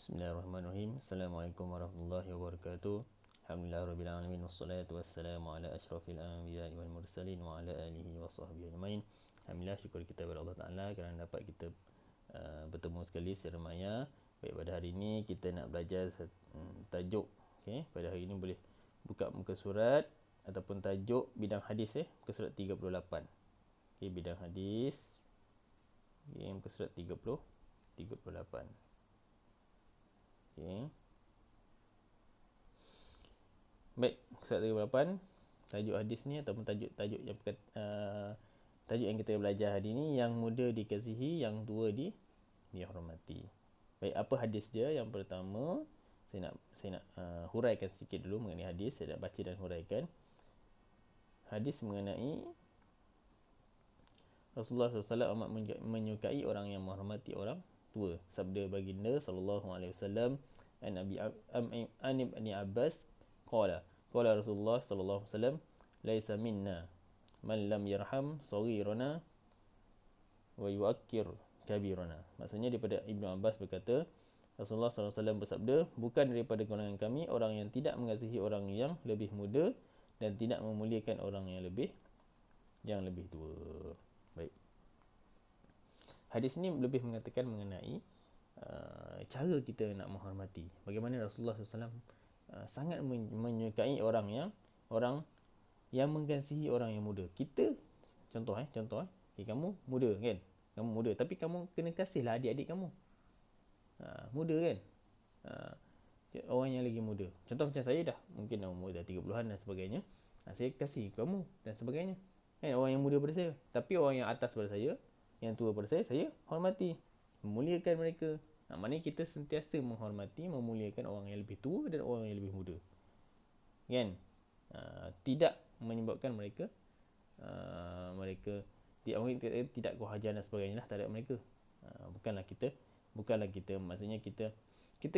Bismillahirrahmanirrahim. Assalamualaikum warahmatullahi wabarakatuh. Alhamdulillahirabbil alamin wassalatu wassalamu ala asyrafil anbiya'i wal mursalin wa ala alihi wa sahbihi ajmain. Alhamdulillah, syukur kita kepada Allah Taala kerana dapat kita bertemu sekali secara maya. Baik, pada hari ini kita nak belajar tajuk. Okey, pada hari ini boleh buka muka surat ataupun tajuk bidang hadis muka surat 38. Okey, bidang hadis. Okey, muka surat 38. Okay. Baik, surat 38, tajuk hadis ni ataupun tajuk yang kita belajar hari ni, yang muda dikasihi, yang tua dihormati. Baik, apa hadis dia? Yang pertama, saya nak huraikan sikit dulu mengenai hadis. Saya nak baca dan huraikan. Hadis mengenai Rasulullah SAW amat menyukai orang yang menghormati orang tua. Sabda baginda sallallahu alaihi wasallam, an Ibn Abbas qala Rasulullah sallallahu alaihi wasallam, laisa minna man lam yarham saghirana wa yuakkir kabirana. Maksudnya daripada Ibnu Abbas berkata, Rasulullah sallallahu alaihi wasallam bersabda, bukan daripada golongan kami orang yang tidak mengasihi orang yang lebih muda dan tidak memuliakan orang yang lebih tua. Baik. Hadis ini lebih mengatakan mengenai cara kita nak menghormati. Bagaimana Rasulullah SAW sangat menyukai orang yang mengasihi orang yang muda. Kita, contoh, okay, kamu muda kan? Kamu muda, tapi kamu kena kasihlah adik-adik kamu. Muda kan? Orang yang lagi muda. Contoh macam saya dah, mungkin umur dah 30-an dan sebagainya. Saya kasih kamu dan sebagainya. Kan, orang yang muda pada saya. Tapi orang yang atas pada saya, yang tua pada saya hormati, memuliakan mereka. Maknanya kita sentiasa menghormati, memuliakan orang yang lebih tua dan orang yang lebih muda. Kan? Tidak menyebabkan mereka tidak kewajaran dan sebagainya lah terhadap mereka. Bukanlah kita maksudnya kita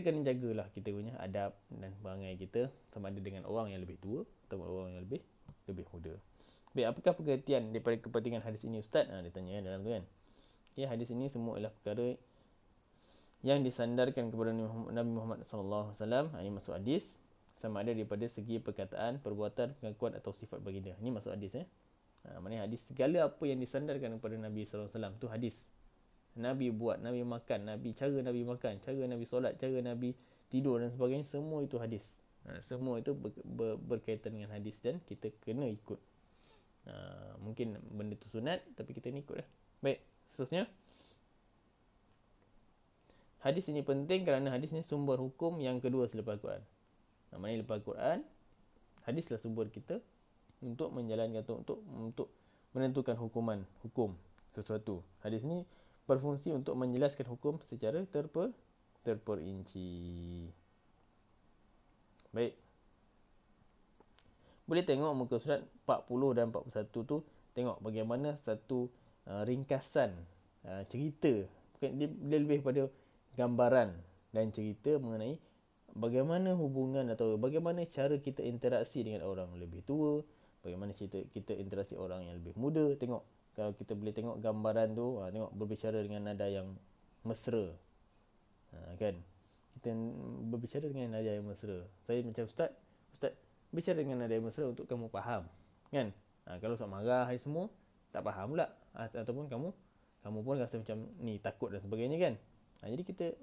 kena jagalah kita punya adab dan perangai kita sama ada dengan orang yang lebih tua atau orang yang lebih muda. Baik, apakah pengertian daripada kepentingan hadis ini, Ustaz? Dia tanya dalam tu kan. Okay, hadis ini semua adalah perkara yang disandarkan kepada Nabi Muhammad SAW. Ini masuk hadis, sama ada daripada segi perkataan, perbuatan, pengakuan atau sifat baginda. Ini masuk hadis. Maknanya hadis, segala apa yang disandarkan kepada Nabi SAW tu hadis. Nabi buat, Nabi makan, cara Nabi makan, cara Nabi solat, cara Nabi tidur dan sebagainya, semua itu hadis. Semua itu berkaitan dengan hadis dan kita kena ikut. Mungkin benda tu sunat, tapi kita ni ikut lah. Baik, seterusnya, hadis ini penting kerana hadis ini sumber hukum yang kedua selepas Al-Quran. Maknanya lepas Al-Quran, hadislah sumber kita untuk menjalankan, untuk menentukan hukum sesuatu. Hadis ini berfungsi untuk menjelaskan hukum secara terperinci. Baik. Boleh tengok muka surat 40 dan 41 tu, tengok bagaimana satu ringkasan cerita. Dia lebih pada gambaran dan cerita mengenai bagaimana hubungan atau bagaimana cara kita interaksi dengan orang lebih tua, bagaimana kita interaksi orang yang lebih muda. Tengok, kalau kita boleh tengok gambaran tu, tengok berbicara dengan nada yang mesra. Kan? Kita berbicara dengan nada yang mesra. Saya macam Ustaz bicara dengan nada yang mesra untuk kamu faham. Kan? Kalau Ustaz marah hari semua, tak faham pula. Ataupun kamu pun rasa macam ni, takut dan sebagainya kan. Jadi kita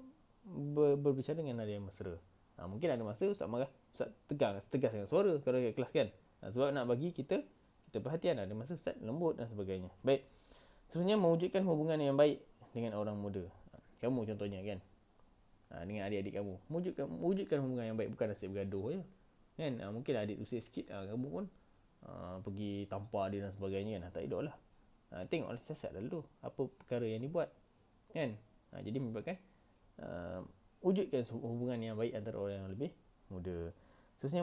berbicara dengan nada yang mesra. Mungkin ada masa Ustaz marah, Ustaz tegas dengan suara kalau dekat kelas kan. Sebab nak bagi kita perhatian. Ada masa Ustaz lembut dan sebagainya. Baik. Seterusnya, mewujudkan hubungan yang baik dengan orang muda. Kamu contohnya kan, dengan adik-adik kamu, wujudkan hubungan yang baik, bukan asyik bergaduh je kan. Mungkin adik usik sikit, kamu pun pergi tampar dia dan sebagainya kan. Tak elok lah. Tengoklah siasat dulu apa perkara yang dibuat kan. Jadi menyebabkan wujudkan hubungan yang baik antara orang yang lebih muda. Seterusnya,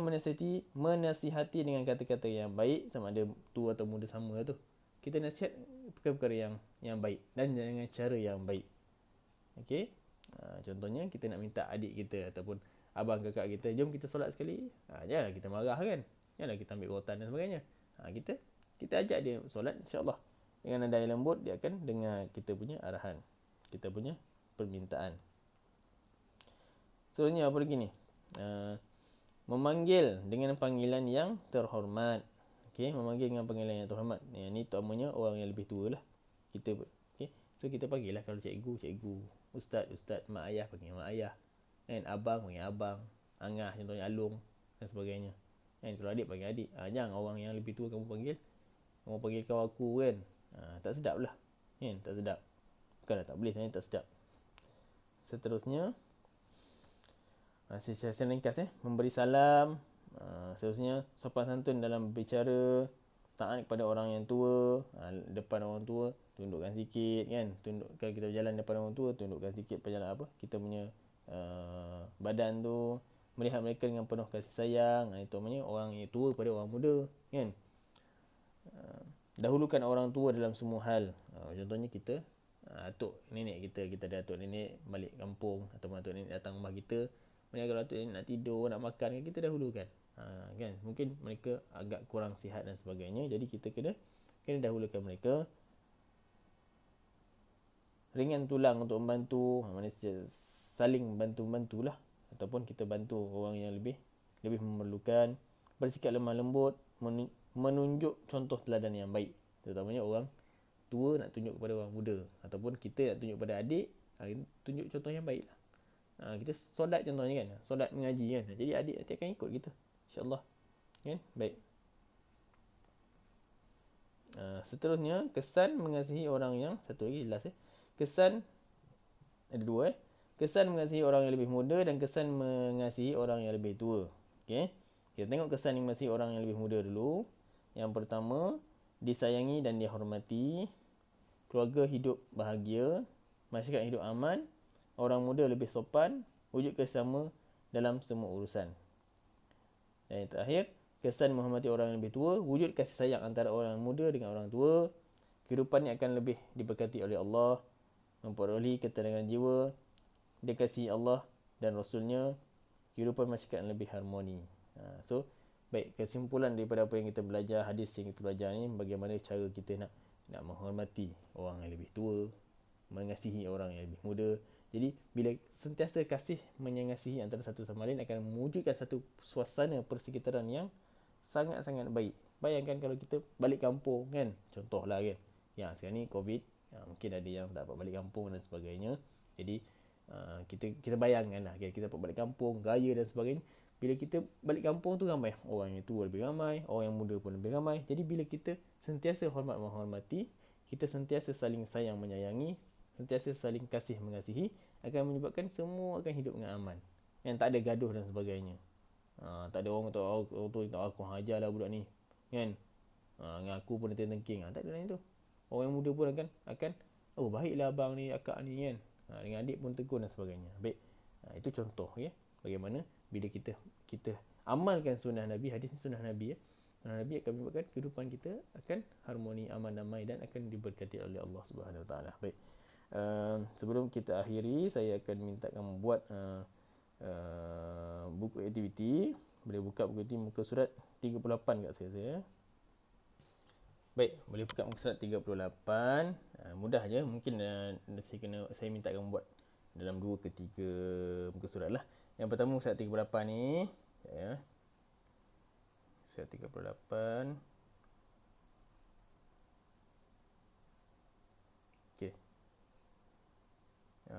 menasihati dengan kata-kata yang baik, sama ada tua atau muda sama tu. Kita nasihat perkara-perkara yang baik dan dengan cara yang baik. Okey. Contohnya, kita nak minta adik kita ataupun abang kakak kita, jom kita solat sekali. Janganlah kita marah kan. Janganlah kita ambil rotan dan sebagainya. Kita ajak dia solat, insya-Allah dengan nada yang lembut, dia akan dengar kita punya arahan, kita punya permintaan. Seterusnya apa lagi ni? Memanggil dengan panggilan yang terhormat. Okey, memanggil dengan panggilan yang terhormat. Ni terutamanya orang yang lebih tua lah. Kita okey. So kita panggil lah, kalau cikgu, cikgu, ustaz, ustaz, mak ayah panggil mak ayah. Kan, abang panggil abang, angah contohnya alung dan sebagainya. Kan, kalau adik panggil adik. Jangan orang yang lebih tua kamu panggil kau aku kan. Tak sedap lah. Kan, tak sedap. Bukanlah tak boleh, sebenarnya tak sedap. Seterusnya secara ringkas memberi salam. Seterusnya sopan santun dalam berbicara, taat kepada orang yang tua. Depan orang tua tundukkan sikit kan, kalau kita berjalan depan orang tua tundukkan sikit perjalanan kita punya badan tu, melihat mereka dengan penuh kasih sayang. Itu namanya orang yang tua pada orang muda kan. Dahulukan orang tua dalam semua hal. Contohnya kita atuk nenek kita ada atuk nenek balik kampung ataupun atuk nenek datang rumah kita, kalau atuk nenek nak tidur, nak makan, kita dahulukan. Kan, mungkin mereka agak kurang sihat dan sebagainya, jadi kita kena dahulukan mereka. Ringan tulang untuk membantu, manusia saling bantu-bantulah, ataupun kita bantu orang yang lebih memerlukan. Bersikap lemah lembut, menunjuk contoh teladan yang baik. Terutamanya orang tua nak tunjuk kepada orang muda, ataupun kita nak tunjuk kepada adik, tunjuk contoh yang baik lah. Kita solat contohnya kan, solat mengaji kan, jadi adik nanti akan ikut kita, insyaAllah kan. Baik. Seterusnya kesan mengasihi orang yang, satu lagi last kesan, ada dua kesan mengasihi orang yang lebih muda dan kesan mengasihi orang yang lebih tua. Okay, kita tengok kesan mengasihi orang yang lebih muda dulu. Yang pertama, disayangi dan dihormati, keluarga hidup bahagia, masyarakat hidup aman, orang muda lebih sopan, wujud kerjasama dalam semua urusan. Dan yang terakhir, kesan menghormati orang yang lebih tua, wujud kasih sayang antara orang muda dengan orang tua, kehidupannya akan lebih diberkati oleh Allah, memperolehi ketenangan jiwa, dikasihi Allah dan Rasulnya, kehidupan masyarakat yang lebih harmoni. So, baik, kesimpulan daripada apa yang kita belajar, hadis yang kita belajar ni, bagaimana cara kita nak menghormati orang yang lebih tua, mengasihi orang yang lebih muda. Jadi bila sentiasa kasih mengasihi antara satu sama lain, akan mewujudkan satu suasana persekitaran yang sangat-sangat baik. Bayangkan kalau kita balik kampung kan, contohlah kan, yang sekarang ni COVID, mungkin ada yang tak dapat balik kampung dan sebagainya. Jadi kita bayangkan lah, kita dapat balik kampung, raya dan sebagainya. Bila kita balik kampung tu ramai, orang yang tua lebih ramai, orang yang muda pun lebih ramai. Jadi bila kita sentiasa hormat menghormati, kita sentiasa saling sayang menyayangi, sentiasa saling kasih mengasihi, akan menyebabkan semua akan hidup dengan aman. Yang tak ada gaduh dan sebagainya. Tak ada orang tu aku hajarlah budak ni kan. Dengan aku pun tengking. Tak ada lain tu. Orang yang muda pun akan oh baiklah abang ni, akak ni kan. Dengan adik pun tegur dan sebagainya. Baik. Itu contoh ya. Bagaimana bila kita amalkan sunnah Nabi, hadis ni sunnah Nabi Sunnah Nabi akan menyebabkan kehidupan kita akan harmoni, aman, damai dan akan diberkati oleh Allah Subhanahu Wa Taala. Baik. Sebelum kita akhiri, saya akan minta kamu buat buku aktiviti. Boleh buka buku aktiviti muka surat 38 kat saya. Baik, boleh buka muka surat 38. Mudah je, mungkin saya minta kamu buat dalam 2 ke 3 muka surat lah. Yang pertama muka surat 38 ni, ya. Surat 38. Okey.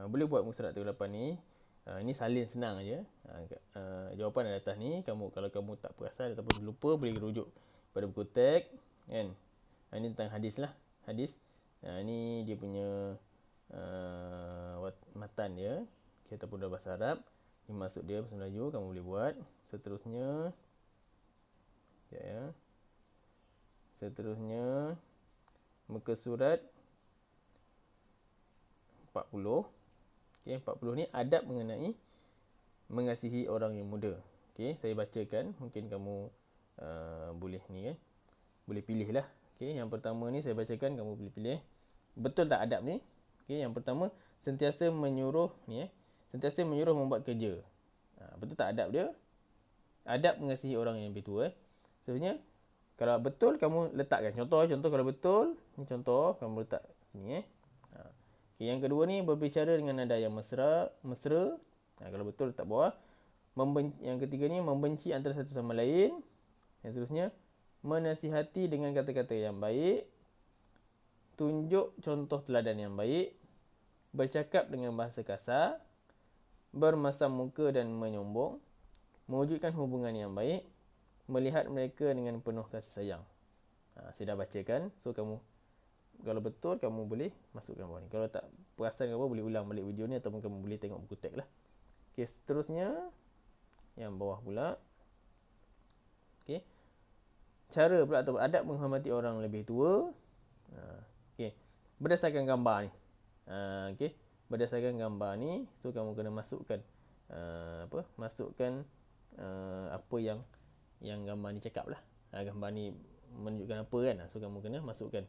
Boleh buat muka surat 38 ni. Ini salin senang aja. Jawapan ada atas ni. Kalau kamu tak perasan ataupun lupa, boleh rujuk pada buku teks kan. Ini tentang hadis lah. Hadis. Ini dia punya matan dia. Okay, ataupun dalam bahasa Arab. Ini maksud dia bahasa Melayu. Kamu boleh buat. Seterusnya. Ya. Seterusnya. Muka surat 40. Okay, 40 ni adab mengenai mengasihi orang yang muda. Okay, saya bacakan. Mungkin kamu boleh ni kan. Boleh pilih lah. Okay, yang pertama ni saya bacakan. Kamu boleh pilih. Betul tak adab ni? Okay, yang pertama. Sentiasa menyuruh ni sentiasa menyuruh membuat kerja. Betul tak adab dia? Adab mengasihi orang yang lebih tua. Sebenarnya kalau betul kamu letakkan contoh kalau betul ni contoh kamu letak sini Okay, yang kedua ni berbicara dengan nada yang mesra, Kalau betul letak bawah. Yang ketiga ni membenci antara satu sama lain. Yang seterusnya menasihati dengan kata-kata yang baik, tunjuk contoh teladan yang baik, bercakap dengan bahasa kasar, bermasam muka dan menyombong, mewujudkan hubungan yang baik, melihat mereka dengan penuh kasih sayang. Saya dah bacakan. So kamu, kalau betul kamu boleh masukkan bawah ni. Kalau tak perasan ke apa, boleh ulang balik video ni ataupun kamu boleh tengok buku teks lah. Okey, seterusnya yang bawah pula. Okey. Cara pula atau adab menghormati orang lebih tua. Okey. Berdasarkan gambar ni. Okey. Berdasarkan gambar ni, so kamu kena masukkan masukkan apa yang gambar ni cakap lah. Gambar ni menunjukkan apa kan. So kamu kena masukkan.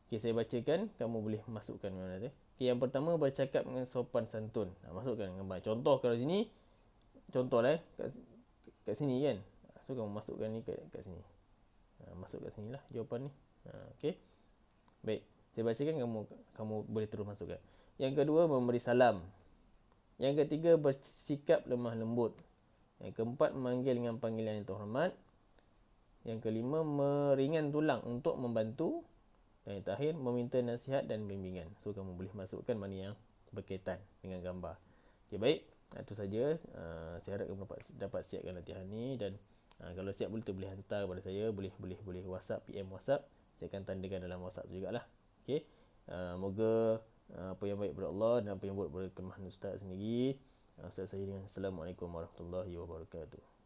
Okey, saya bacakan, kamu boleh masukkan mana tu. Okey, yang pertama bercakap dengan sopan santun. Masukkan gambar. Contoh kalau sini, contoh lah kat sini kan. So kamu masukkan ni kat sini. Masuk kat sini lah jawapan ni. Okey. Baik, saya bacakan, kamu boleh terus masukkan. Yang kedua, memberi salam. Yang ketiga, bersikap lemah lembut. Yang keempat, memanggil dengan panggilan yang terhormat. Yang kelima, meringan tulang untuk membantu. Dan yang terakhir, meminta nasihat dan bimbingan. So kamu boleh masukkan mana yang berkaitan dengan gambar. Okey, baik. Itu saja. Saya harap kamu dapat siapkan latihan ni. Dan kalau siap boleh hantar kepada saya, boleh WhatsApp, PM WhatsApp. Saya akan tandakan dalam WhatsApp jugalah. Okey. Moga apa yang baik daripada Allah dan apa yang buruk daripada kelemahan ustaz sendiri. Ustaz saya dengan Assalamualaikum warahmatullahi wabarakatuh.